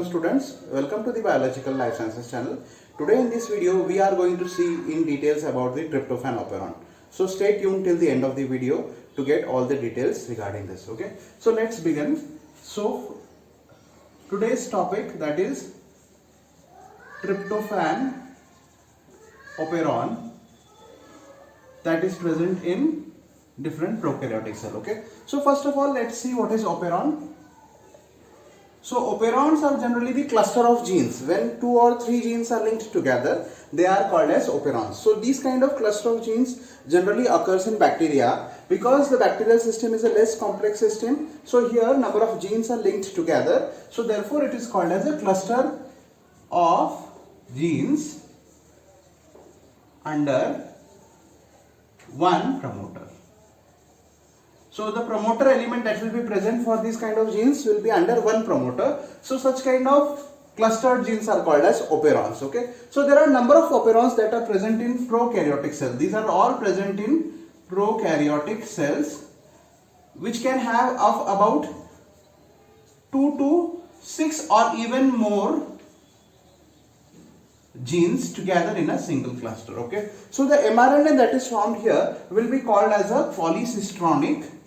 students, welcome to the Biological Life Sciences channel. Today in this video we are going to see in details about the tryptophan operon. So stay tuned till the end of the video to get all the details regarding this. Okay, so let's begin. So today's topic, that is tryptophan operon, that is present in different prokaryotic cell. Okay, so first of all let's see what is operon. So operons are generally the cluster of genes. When 2 or 3 genes are linked together, they are called as operons. So these kind of cluster of genes generally occurs in bacteria because the bacterial system is a less complex system. So here number of genes are linked together. So therefore it is called as a cluster of genes under one promoter. So the promoter element that will be present for these kind of genes will be under one promoter. So such kind of clustered genes are called as operons. Okay. So there are number of operons that are present in prokaryotic cells. These are all present in prokaryotic cells, which can have of about 2 to 6 or even more genes together in a single cluster. Okay. So the mRNA that is found here will be called as a polycistronic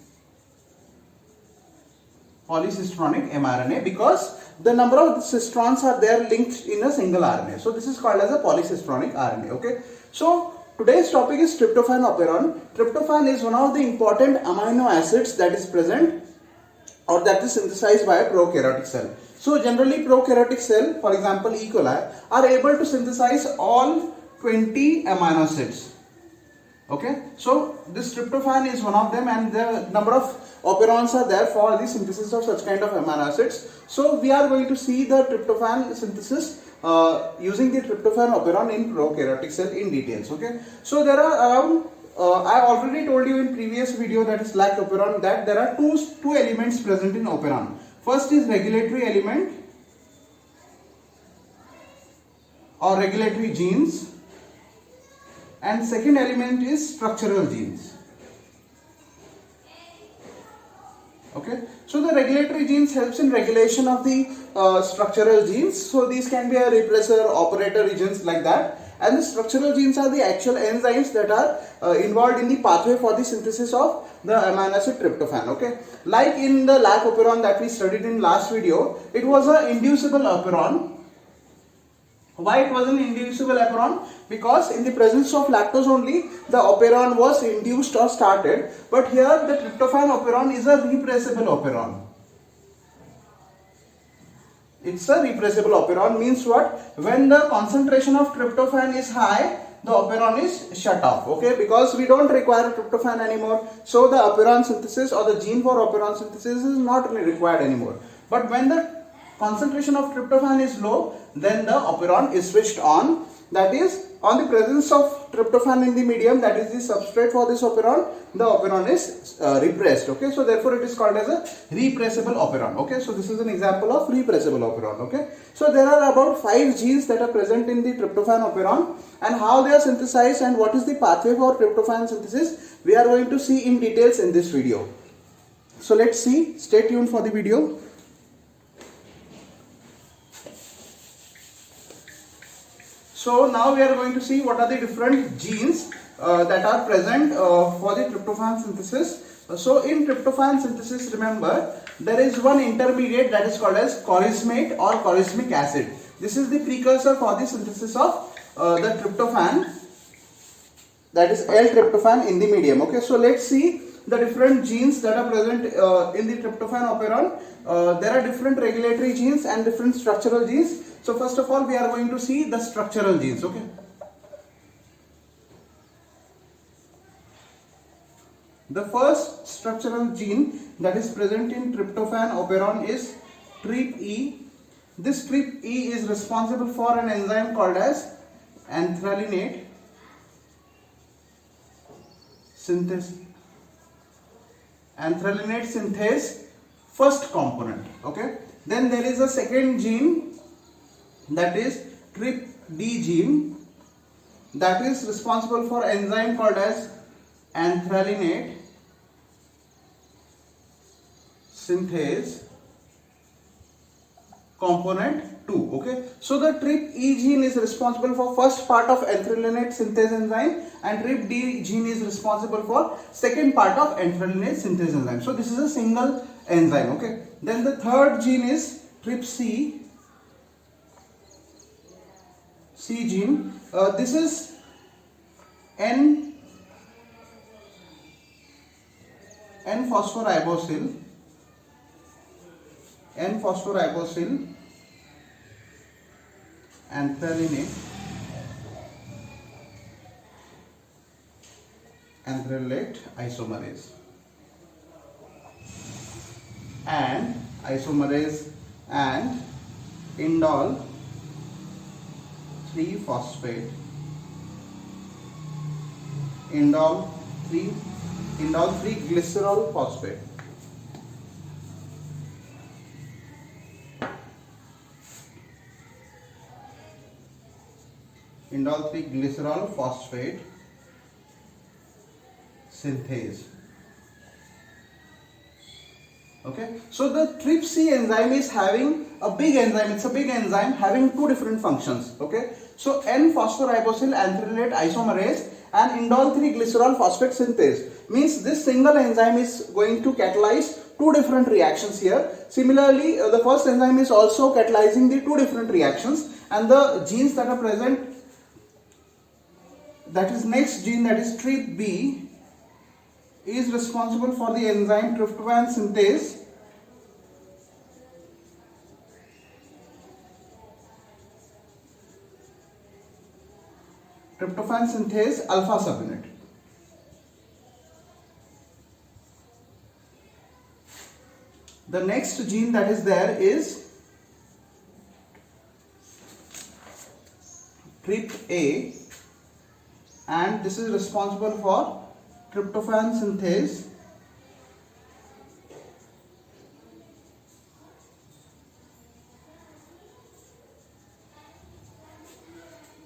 mRNA because the number of cistrons are there linked in a single RNA. So this is called as a polycistronic RNA. Okay. So today's topic is tryptophan operon. Tryptophan is one of the important amino acids that is present or that is synthesized by a prokaryotic cell. So generally prokaryotic cell, for example E. coli, are able to synthesize all 20 amino acids. Okay, so this tryptophan is one of them, and the number of operons are there for the synthesis of such kind of amino acids. So we are going to see the tryptophan synthesis using the tryptophan operon in prokaryotic cell in details. Okay, so there are around I already told you in previous video, that is like operon, that there are two elements present in operon. First is regulatory element or regulatory genes, and second element is structural genes. Okay, so the regulatory genes helps in regulation of the structural genes. So these can be a repressor, operator regions like that. And the structural genes are the actual enzymes that are involved in the pathway for the synthesis of the amino acid tryptophan. Okay, like in the lac operon that we studied in last video, it was an inducible operon. Why it was an inducible operon? Because in the presence of lactose only the operon was induced or started, but here the tryptophan operon is a repressible operon. It's a repressible operon, means what? When the concentration of tryptophan is high, the operon is shut off. Okay, because we don't require tryptophan anymore, so the operon synthesis or the gene for operon synthesis is not required anymore. But when the concentration of tryptophan is low, then the operon is switched on. That is, on the presence of tryptophan in the medium, that is the substrate for this operon, the operon is repressed. Okay, so therefore it is called as a repressible operon. Okay, so this is an example of repressible operon. Okay, so there are about 5 genes that are present in the tryptophan operon, and how they are synthesized and what is the pathway for tryptophan synthesis we are going to see in details in this video. So let's see, stay tuned for the video. So now we are going to see what are the different genes that are present for the tryptophan synthesis. So in tryptophan synthesis, remember, there is one intermediate that is called as chorismate or chorismic acid. This is the precursor for the synthesis of the tryptophan, that is L-tryptophan in the medium. Okay, so let's see the different genes that are present in the tryptophan operon. There are different regulatory genes and different structural genes. So first of all we are going to see the structural genes. Okay, the first structural gene that is present in tryptophan operon is TRPE. This TRPE is responsible for an enzyme called as anthralinate synthase first component. Okay, then there is a second gene, that is TRPD gene, that is responsible for enzyme called as anthralinate synthase component 2. Okay, so the TRPE gene is responsible for first part of ethylene synthase enzyme, and TRPD gene is responsible for second part of ethylene synthase enzyme. So this is a single enzyme. Okay, then the third gene is TRPC gene. This is N phosphoribosyl anthralate isomerase and indole 3-phosphate indole 3-glycerol phosphate. Indole 3-glycerol phosphate synthase. Okay, so the TRPC enzyme is having a big enzyme. It's a big enzyme having two different functions. Okay, so N-phosphoribosyl anthralate isomerase and indole 3-glycerol phosphate synthase means this single enzyme is going to catalyze two different reactions here. Similarly, the first enzyme is also catalyzing the two different reactions, and the genes that are present, that is next gene, that is TRPB, is responsible for the enzyme tryptophan synthase alpha subunit. The next gene that is there is TRPA, and this is responsible for tryptophan synthase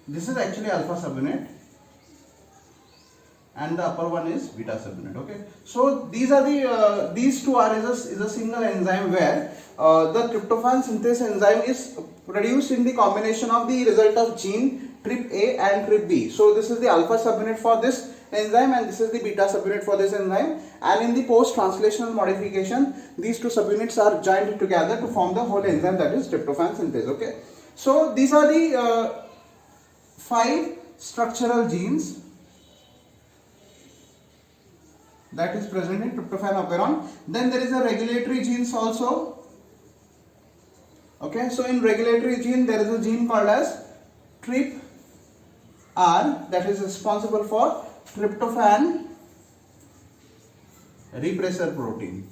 this is actually alpha subunit, and the upper one is beta subunit. Okay, so these are the these two are is a single enzyme where the tryptophan synthase enzyme is produced in the combination of the result of gene TRPA and TRPB. So this is the alpha subunit for this enzyme, and this is the beta subunit for this enzyme, and in the post translational modification these two subunits are joined together to form the whole enzyme, that is tryptophan synthase. Okay, so these are the 5 structural genes that is present in tryptophan operon. Then there is a regulatory genes also. Okay, so in regulatory gene there is a gene called as TRPR that is responsible for tryptophan repressor protein.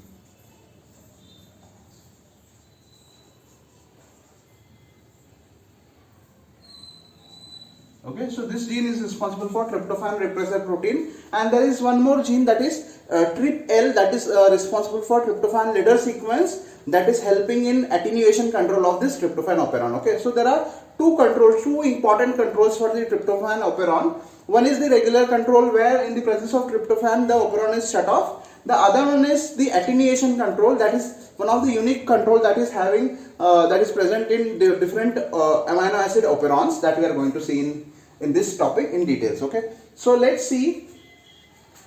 Okay, so this gene is responsible for tryptophan repressor protein, and there is one more gene, that is TRPL, that is responsible for tryptophan leader sequence, that is helping in attenuation control of this tryptophan operon. Okay, so there are two important controls for the tryptophan operon. One is the regular control, where in the presence of tryptophan the operon is shut off. The other one is the attenuation control, that is one of the unique control that is having that is present in the different amino acid operons that we are going to see in this topic in details. Okay, so let's see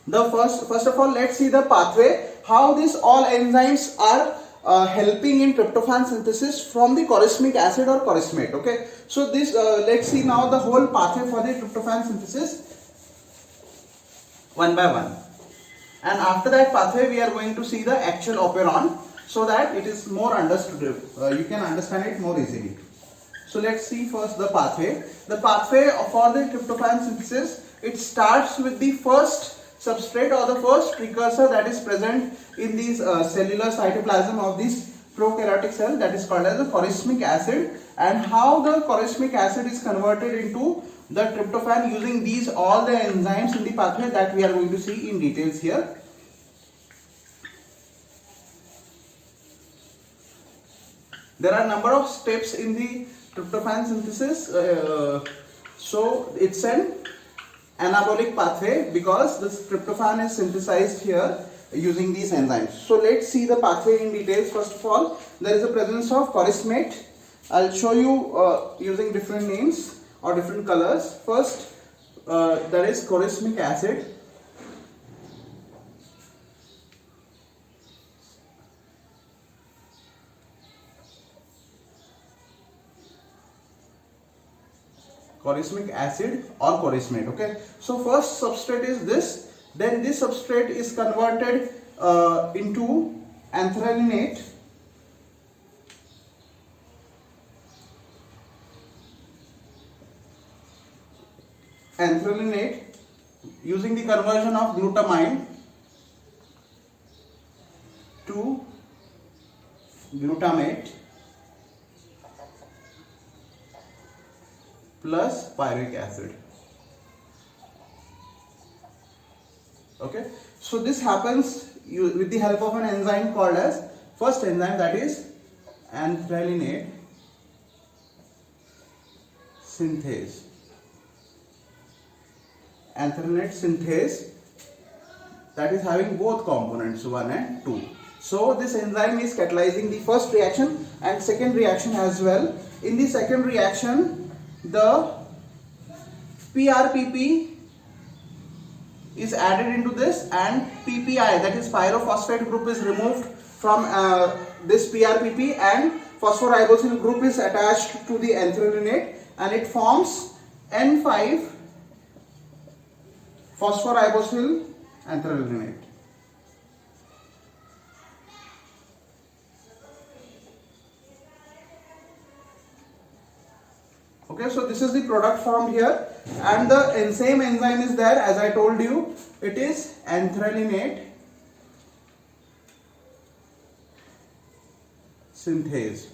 the first of all, let's see the pathway, how these all enzymes are helping in tryptophan synthesis from the choriamic acid or chorismate. Okay, so this let's see now the whole pathway for the tryptophan synthesis one by one, and after that pathway we are going to see the actual operon, so that it is more understood, you can understand it more easily. So let's see first the pathway. The pathway for the tryptophan synthesis, it starts with the first substrate or the first precursor that is present in this cellular cytoplasm of this prokaryotic cell, that is called as the choriamic acid, and how the choriamic acid is converted into the tryptophan using these all the enzymes in the pathway, that we are going to see in details here. There are number of steps in the tryptophan synthesis. So it's an anabolic pathway because this tryptophan is synthesized here using these enzymes. So let's see the pathway in details. First of all, there is a presence of chorismate. I'll show you using different names or different colors. First, that is corysmic acid. Corysmic acid or corysmate. Okay, so first substrate is this, then this substrate is converted into anthralinate, using the conversion of glutamine to glutamate plus pyruvic acid. Okay, so this happens with the help of an enzyme called as first enzyme, that is anthralinate synthase. Anthralinate synthase, that is having both components 1 and 2. So this enzyme is catalyzing the first reaction and second reaction as well. In the second reaction, the PRPP is added into this and PPI, that is pyrophosphate group, is removed from this PRPP and phosphoribosyl group is attached to the anthralinate and it forms N5 phosphoribosyl anthralinate. Okay, so this is the product formed here and the same enzyme is there, as I told you, it is anthralinate synthase.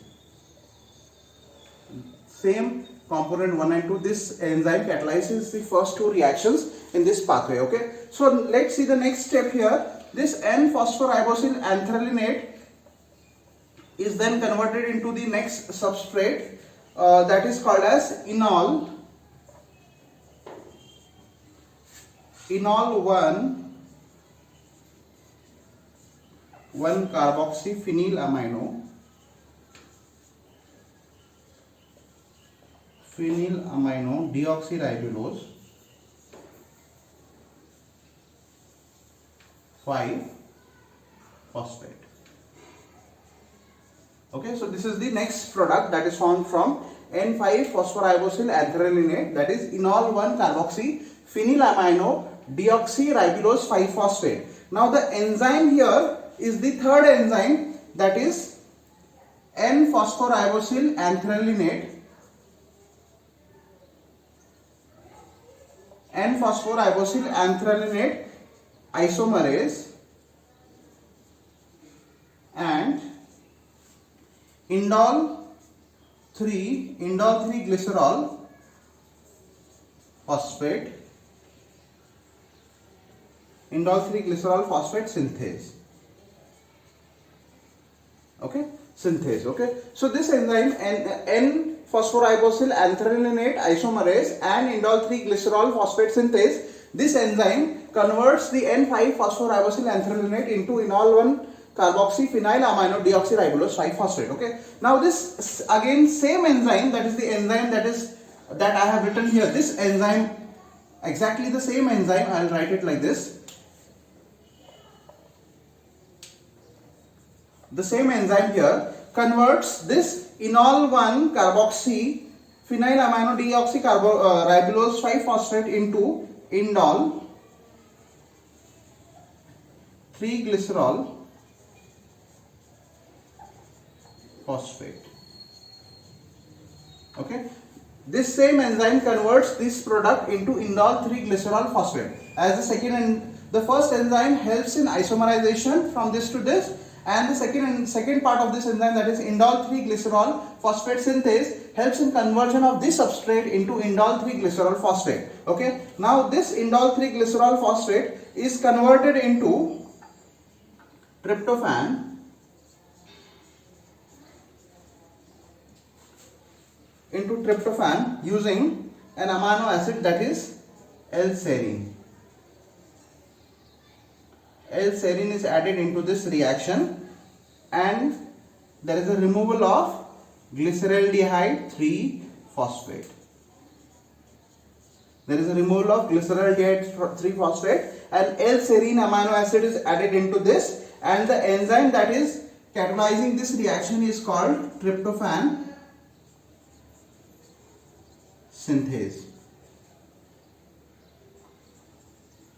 Same component 1 and 2, this enzyme catalyzes the first two reactions in this pathway. Okay, so let's see the next step here. This N-phosphoribosyl anthralinate is then converted into the next substrate that is called as enol 1,1-carboxyphenylamino deoxyribulose 5-phosphate. Okay, so this is the next product that is formed from N5-phosphoribosyl anthralinate, that is enol 1-carboxyphenylamino deoxyribulose 5-phosphate. Now the enzyme here is the third enzyme, that is N-phosphoribosyl anthralinate isomerase and indol 3 glycerol phosphate synthase. Okay, synthase. Okay, so this enzyme N-phosphoribosyl anthralinate isomerase and indol 3 glycerol phosphate synthase, this enzyme converts the N5-phosphoribosyl anthralinate into enol 1-carboxyphenylamino deoxyribulose 5-phosphate. Okay, now this again same enzyme, that is the enzyme that I have written here, this enzyme, exactly the same enzyme, I will write it like this. The same enzyme here converts this enol 1-carboxyphenylamino deoxyribulose 5-phosphate into indol 3 glycerol phosphate. Okay, this same enzyme converts this product into indol 3 glycerol phosphate as the the first enzyme helps in isomerization from this to this, and the second part of this enzyme, that is indol 3 glycerol phosphate synthase, helps in conversion of this substrate into indol 3 glycerol phosphate. Okay, now this indol 3 glycerol phosphate is converted into tryptophan using an amino acid, that is L-serine. L-serine is added into this reaction and there is a removal of glyceraldehyde 3-phosphate. There is a removal of glyceraldehyde 3-phosphate and L-serine amino acid is added into this, and the enzyme that is catalyzing this reaction is called tryptophan synthase.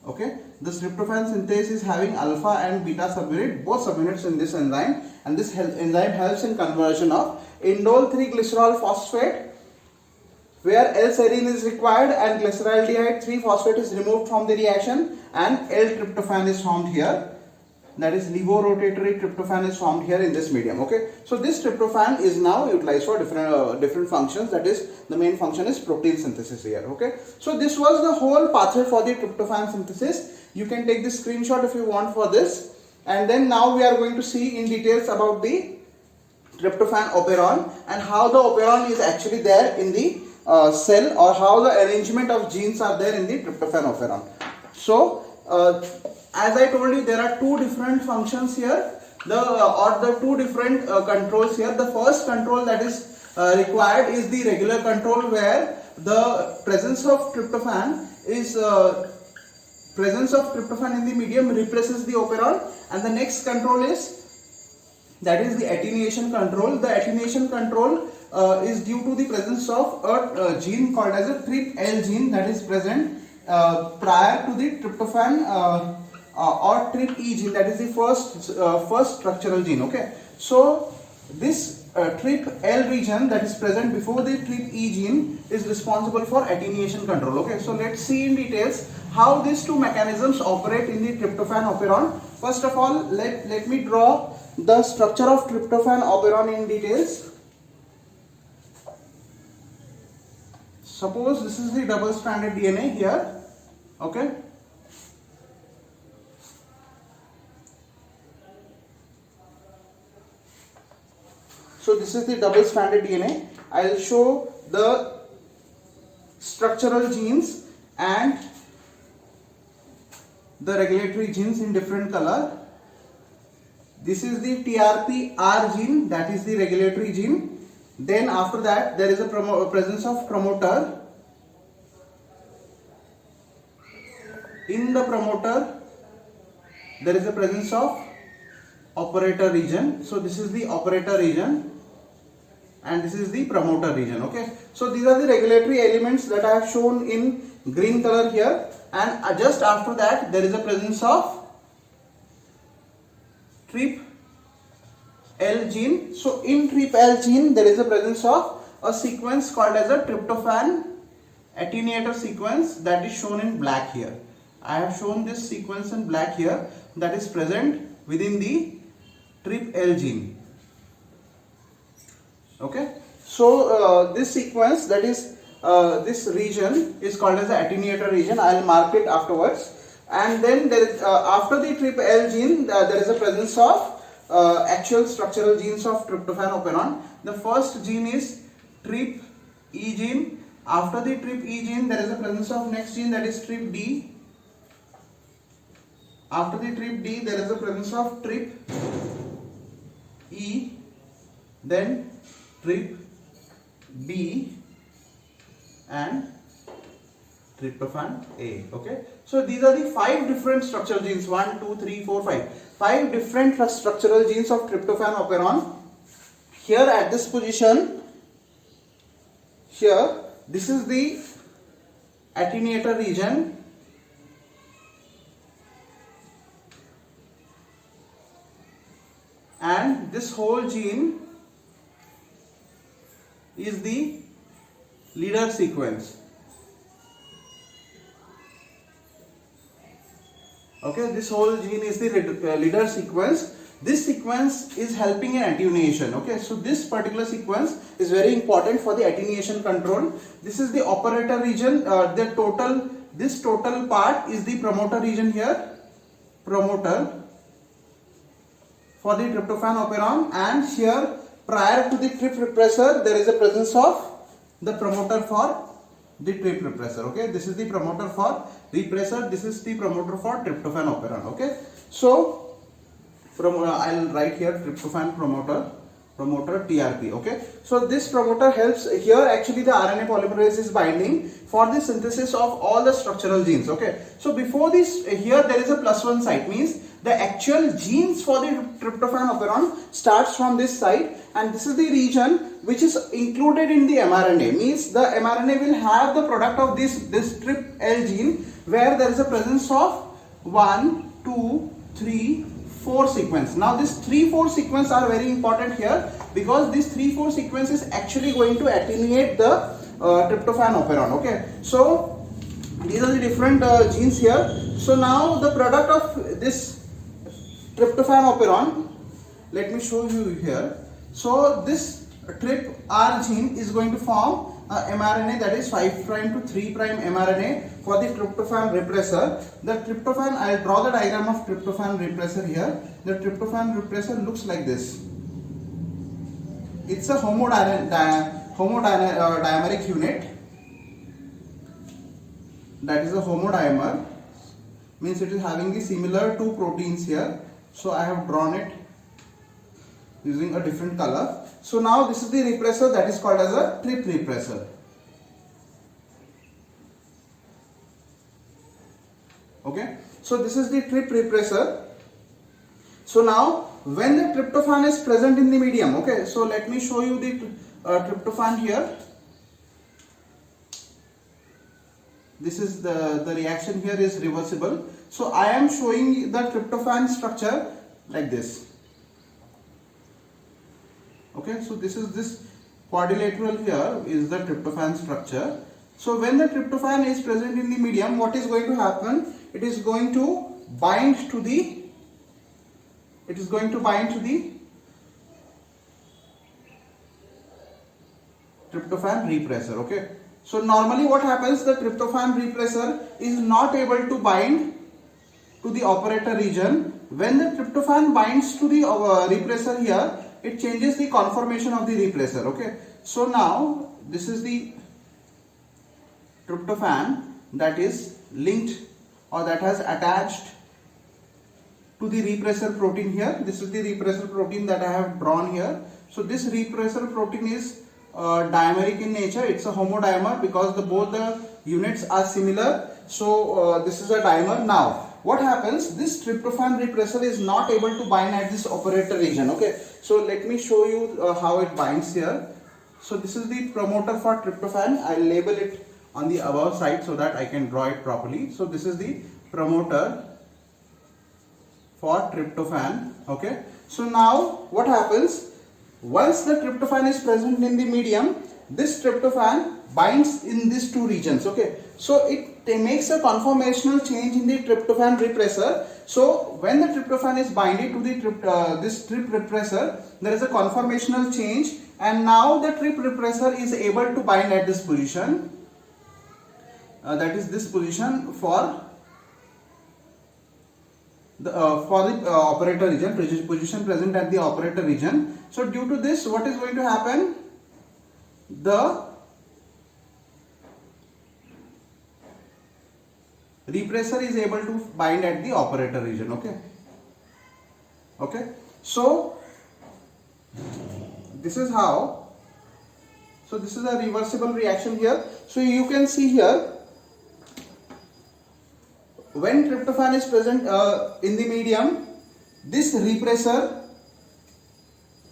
Okay, this tryptophan synthase is having alpha and beta subunit, both subunits in this enzyme, and this enzyme helps in conversion of indole 3-glycerol phosphate, where L-serine is required and glyceraldehyde 3-phosphate is removed from the reaction, and L-tryptophan is formed here. That is levorotatory tryptophan is formed here in this medium. Okay, so this tryptophan is now utilized for different functions. That is, the main function is protein synthesis here. Okay, so this was the whole pathway for the tryptophan synthesis. You can take this screenshot if you want for this. And then now we are going to see in details about the tryptophan operon and how the operon is actually there in the cell, or how the arrangement of genes are there in the tryptophan operon. So as I told you, there are two different functions here, the two different controls here. The first control that is required is the regular control, where the presence of tryptophan in the medium represses the operon, and the next control is the attenuation control. The attenuation control is due to the presence of a gene called as a TRPL gene that is present prior to the tryptophan or TRPE gene, that is the first structural gene. Okay, so this TRPL region that is present before the TRPE gene is responsible for attenuation control. Okay, so let's see in details how these two mechanisms operate in the tryptophan operon. First of all, let me draw the structure of tryptophan operon in details. Suppose this is the double-stranded DNA here. Okay, so this is the double-stranded DNA. I will show the structural genes and the regulatory genes in different color. This is the TRPR gene, that is the regulatory gene. Then after that there is a presence of promoter. In the promoter there is a presence of operator region. So this is the operator region and this is the promoter region. Okay, so these are the regulatory elements that I have shown in green color here, and just after that there is a presence of TRPL gene. So in TRPL gene there is a presence of a sequence called as a tryptophan attenuator sequence that is shown in black here. I have shown this sequence in black here, that is present within the TRPL gene. Okay, so this sequence, that is this region, is called as the attenuator region. I will mark it afterwards. And then there is, after the TRPL gene there is a presence of actual structural genes of tryptophan operon. The first gene is TRPE gene. After the TRPE gene there is a presence of next gene, that is TRPD. After the TRPD there is a presence of TRPE, then TRPB and tryptophan A. Okay, so these are the 5 different structural genes, 1, 2, 3, 4, 5. 5 different structural genes of tryptophan operon. Here at this position, here this is the attenuator region. And this whole gene is the leader sequence. Okay, this whole gene is the leader sequence. This sequence is helping in attenuation. Okay, so this particular sequence is very important for the attenuation control. This is the operator region. This total part is the promoter region here. Promoter for the tryptophan operon, and here prior to the TRP repressor there is a presence of the promoter for the TRP repressor. Okay, this is the promoter for repressor, this is the promoter for tryptophan operon. Okay, so from I'll write here tryptophan promoter. promoter TRP. Okay, so this promoter helps here. Actually the RNA polymerase is binding for the synthesis of all the structural genes. Okay, so before this, here there is a +1 site, means the actual genes for the tryptophan operon starts from this site, and this is the region which is included in the mRNA, means the mRNA will have the product of this TRPL gene, where there is a presence of 1, 2, 3, 4 sequence. Now this 3, 4 sequence are very important here, because this 3, 4 sequence is actually going to attenuate the tryptophan operon. Okay, so these are the different genes here. So now the product of this tryptophan operon, let me show you here. So this TRPR gene is going to form a mRNA, that is 5' to 3' mRNA for the tryptophan repressor. The tryptophan, I'll draw the diagram of tryptophan repressor here. The tryptophan repressor looks like this. It's a homodimeric unit. That is a homodimer, means it is having the similar two proteins here. So I have drawn it using a different color. So now this is the repressor, that is called as a TRP repressor. Okay, so this is the TRP repressor. So now when the tryptophan is present in the medium, okay, so let me show you the tryptophan here. This is the reaction here is reversible. So I am showing the tryptophan structure like this. Okay, so this quadrilateral here is the tryptophan structure. So when the tryptophan is present in the medium, what is going to happen? It is going to bind to the tryptophan repressor. Okay, so normally what happens, the tryptophan repressor is not able to bind to the operator region. When the tryptophan binds to the repressor here, it changes the conformation of the repressor. Okay, so now this is the tryptophan that is linked, or that has attached to the repressor protein here. This is the repressor protein that I have drawn here. So this repressor protein is dimeric in nature. It's a homodimer because both the units are similar. So this is a dimer. Now what happens, this tryptophan repressor is not able to bind at this operator region. Okay, so let me show you how it binds here. So this is the promoter for tryptophan. I'll label it on the above side so that I can draw it properly. So this is the promoter for tryptophan. Okay, so now what happens, once the tryptophan is present in the medium, this tryptophan binds in these two regions. Okay, so it makes a conformational change in the tryptophan repressor. So when the tryptophan is binded to the this TRP repressor, there is a conformational change, and now the TRP repressor is able to bind at this position. That is this position for the operator region, position present at the operator region. So due to this, what is going to happen? The repressor is able to bind at the operator region. Okay, so this is how. So this is a reversible reaction here. So you can see here, when tryptophan is present in the medium, this repressor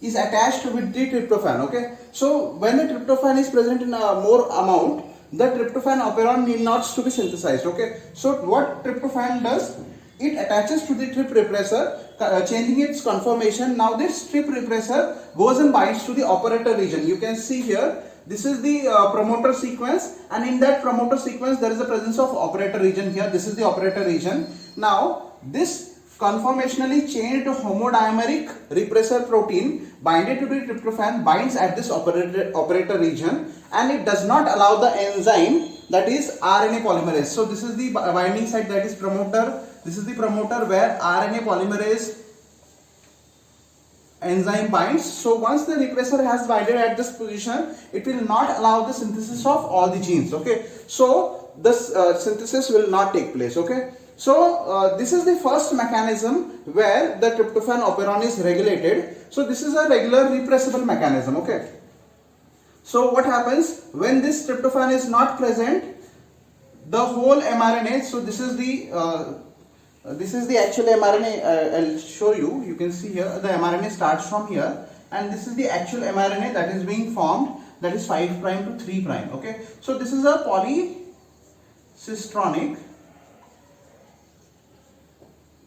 is attached with the tryptophan. Okay, so when the tryptophan is present in a more amount, the tryptophan operon need not to be synthesized. Okay, so what tryptophan does, it attaches to the TRP repressor, changing its conformation. Now this TRP repressor goes and binds to the operator region. You can see here, this is the promoter sequence, and in that promoter sequence there is a presence of operator region here. This is the operator region. Now this conformationally changed homodimeric repressor protein binded to the tryptophan binds at this operator region, and it does not allow the enzyme, that is RNA polymerase. So this is the binding site, that is promoter. This is the promoter where RNA polymerase enzyme binds. So once the repressor has binded at this position, it will not allow the synthesis of all the genes. Okay, so this synthesis will not take place. Okay, So this is the first mechanism where the tryptophan operon is regulated. So this is a regular repressible mechanism. Okay. So what happens when this tryptophan is not present? The whole mRNA. So this is the actual mRNA. I'll show you. You can see here the mRNA starts from here, and this is the actual mRNA that is being formed. That is 5' to 3'. Okay. So this is a polycistronic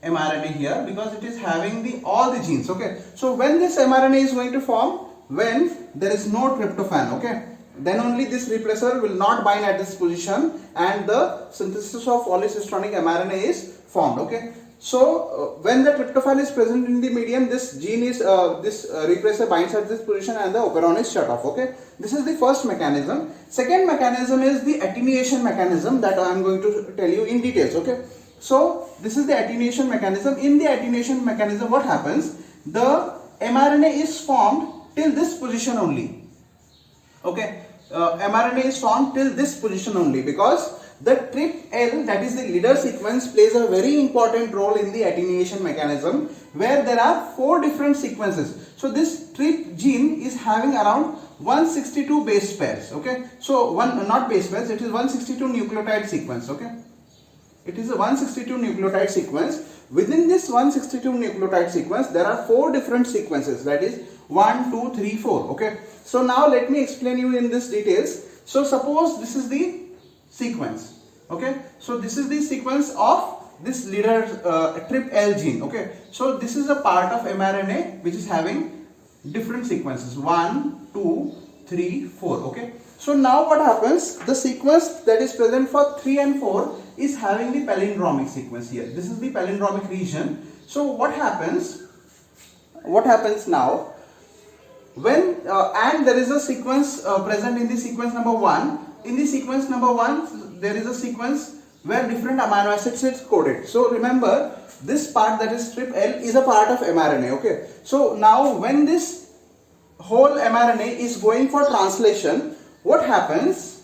mRNA here because it is having all the genes. Okay. So when this mRNA is going to form, when there is no tryptophan, okay, then only this repressor will not bind at this position and the synthesis of polycistronic mRNA is formed. Okay. So when the tryptophan is present in the medium, this gene is this repressor binds at this position and the operon is shut off. Okay. This is the first mechanism. Second mechanism is the attenuation mechanism that I am going to tell you in details. Okay. So this is the attenuation mechanism. In the attenuation mechanism, what happens? The mRNA is formed till this position only. Okay, mRNA is formed till this position only because the TRPL, that is the leader sequence, plays a very important role in the attenuation mechanism where there are 4 different sequences. So this TRP gene is having around 162 base pairs. Okay, so not base pairs, it is 162 nucleotide sequence. Okay, it is a 162 nucleotide sequence. Within this 162 nucleotide sequence, there are 4 different sequences, that is 1, 2, 3, 4. Okay. So now let me explain you in this details. So suppose this is the sequence. Okay. So this is the sequence of this leader TRPL gene. Okay. So this is a part of mRNA which is having different sequences 1, 2, 3, 4. Okay. So now what happens? The sequence that is present for 3 and 4 is having the palindromic sequence here. This is the palindromic region. So what happens? What happens now? When and there is a sequence present in the sequence number 1. In the sequence number 1, there is a sequence where different amino acids is coded. So remember, this part that is TRPL is a part of mRNA. Okay. So now when this whole mRNA is going for translation, what happens?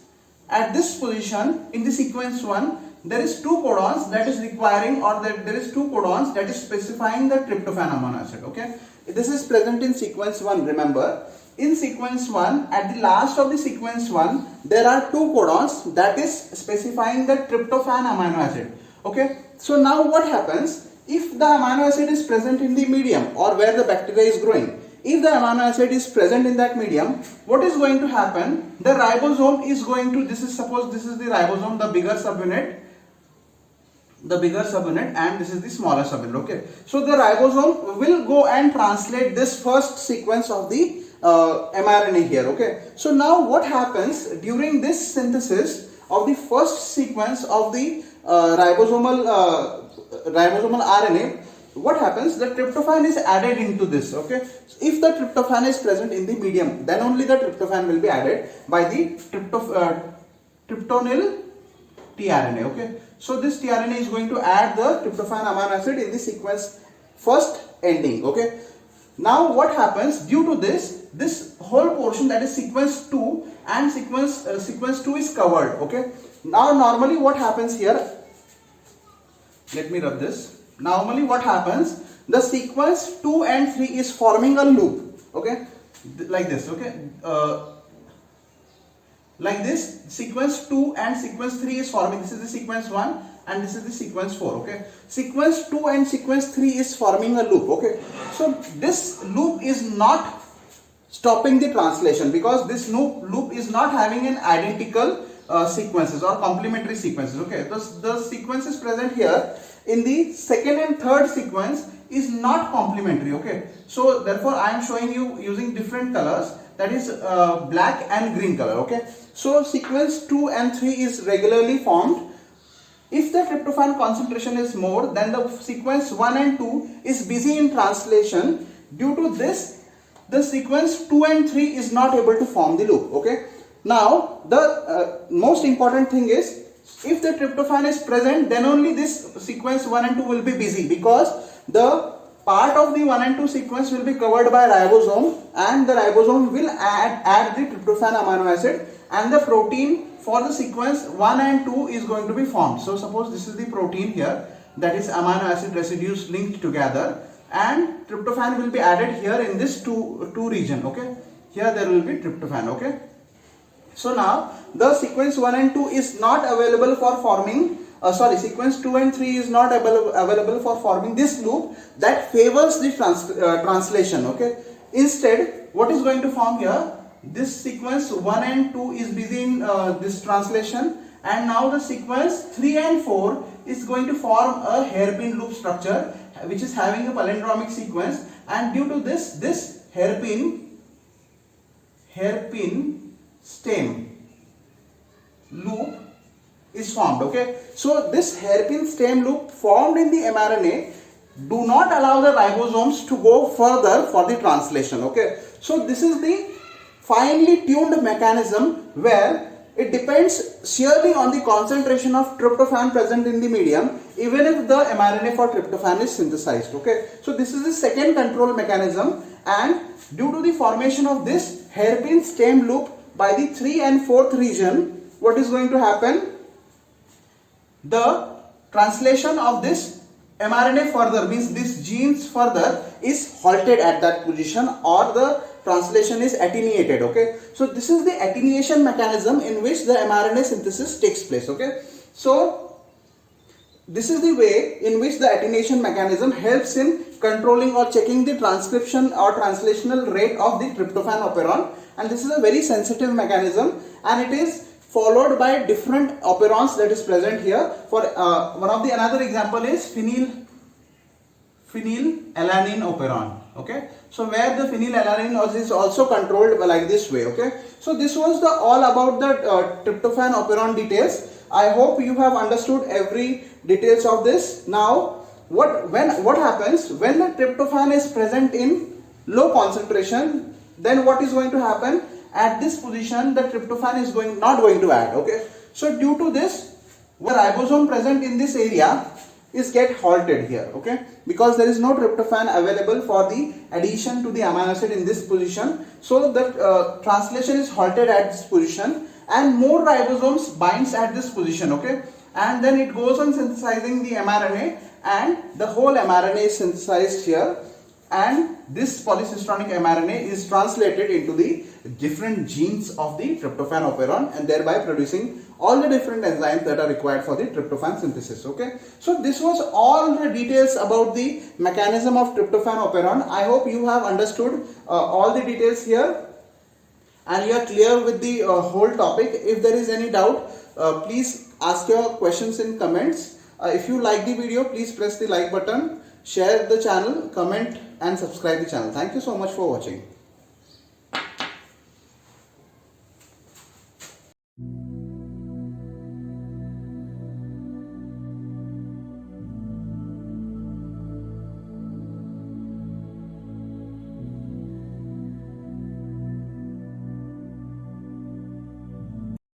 At this position in the sequence 1, there is 2 codons that is requiring, or there is 2 codons that is specifying the tryptophan amino acid. Okay. This is present in sequence 1. Remember, in sequence 1, at the last of the sequence 1, there are 2 codons that is specifying the tryptophan amino acid. Okay. So now what happens? If the amino acid is present in the medium or where the bacteria is growing, if the amino acid is present in that medium, what is going to happen? The ribosome is going to, suppose this is the ribosome, the bigger subunit, and this is the smaller subunit. Okay. So the ribosome will go and translate this first sequence of the mRNA here. Okay. So now what happens during this synthesis of the first sequence of the ribosomal RNA? What happens? The tryptophan is added into this. Okay. If the tryptophan is present in the medium, then only the tryptophan will be added by the tryptonyl tRNA. Okay. So this tRNA is going to add the tryptophan amino acid in the sequence first ending. Okay. Now what happens? Due to this whole portion, that is sequence 2 and sequence 2 is covered. Okay. Now normally what happens here? Let me rub this. Normally what happens? The sequence 2 and 3 is forming a loop. Okay. Like this. Okay. Like this, sequence 2 and sequence 3 is forming. This is the sequence 1 and this is the sequence 4. Okay. Sequence 2 and sequence 3 is forming a loop. Okay. So this loop is not stopping the translation because this loop is not having an identical sequences or complementary sequences. Okay. The sequences present here in the second and third sequence is not complementary. Okay. So therefore I am showing you using different colors, that is black and green color. Okay. So sequence 2 and 3 is regularly formed. If the tryptophan concentration is more, then the sequence 1 and 2 is busy in translation. Due to this, the sequence 2 and 3 is not able to form the loop. Okay. Now the most important thing is, if the tryptophan is present, then only this sequence 1 and 2 will be busy, because the part of the 1 and 2 sequence will be covered by ribosome, and the ribosome will add the tryptophan amino acid, and the protein for the sequence 1 and 2 is going to be formed. So suppose this is the protein here, that is amino acid residues linked together, and tryptophan will be added here in this two region. Okay, here there will be tryptophan. Okay, so now the sequence 1 and 2 is not available for forming sequence 2 and 3 is not available for forming this loop that favors the translation. Okay, instead what is going to form here, this sequence 1 and 2 is busy in this translation, and now the sequence 3 and 4 is going to form a hairpin loop structure which is having a palindromic sequence, and due to this hairpin stem loop is formed. Okay, so this hairpin stem loop formed in the mRNA do not allow the ribosomes to go further for the translation. Okay, so this is the finely tuned mechanism where it depends sheerly on the concentration of tryptophan present in the medium, even if the mRNA for tryptophan is synthesized. Okay, so this is the second control mechanism, and due to the formation of this hairpin stem loop by the 3 and 4th region, what is going to happen? The translation of this mRNA further, means this genes further, is halted at that position, or the translation is attenuated. Okay, so this is the attenuation mechanism in which the mRNA synthesis takes place. Okay, so this is the way in which the attenuation mechanism helps in controlling or checking the transcription or translational rate of the tryptophan operon, and this is a very sensitive mechanism, and it is followed by different operons that is present here. For another example is phenylalanine operon. Okay, so where the phenylalanine is also controlled like this way. Okay, so this was all about the tryptophan operon details. I hope you have understood every details of this. Now what happens when the tryptophan is present in low concentration, then what is going to happen? At this position the tryptophan is not going to add. Okay, so due to this, the ribosome present in this area is get halted here. Okay, because there is no tryptophan available for the addition to the amino acid in this position, so the translation is halted at this position, and more ribosomes binds at this position. Okay, and then it goes on synthesizing the mRNA, and the whole mRNA is synthesized here, and this polycistronic mRNA is translated into the different genes of the tryptophan operon, and thereby producing all the different enzymes that are required for the tryptophan synthesis. Okay, so this was all the details about the mechanism of tryptophan operon. I hope you have understood all the details here, and you are clear with the whole topic. If there is any doubt, please ask your questions in comments. If you like the video, please press the like button, share the channel, comment and subscribe the channel. Thank you so much for watching.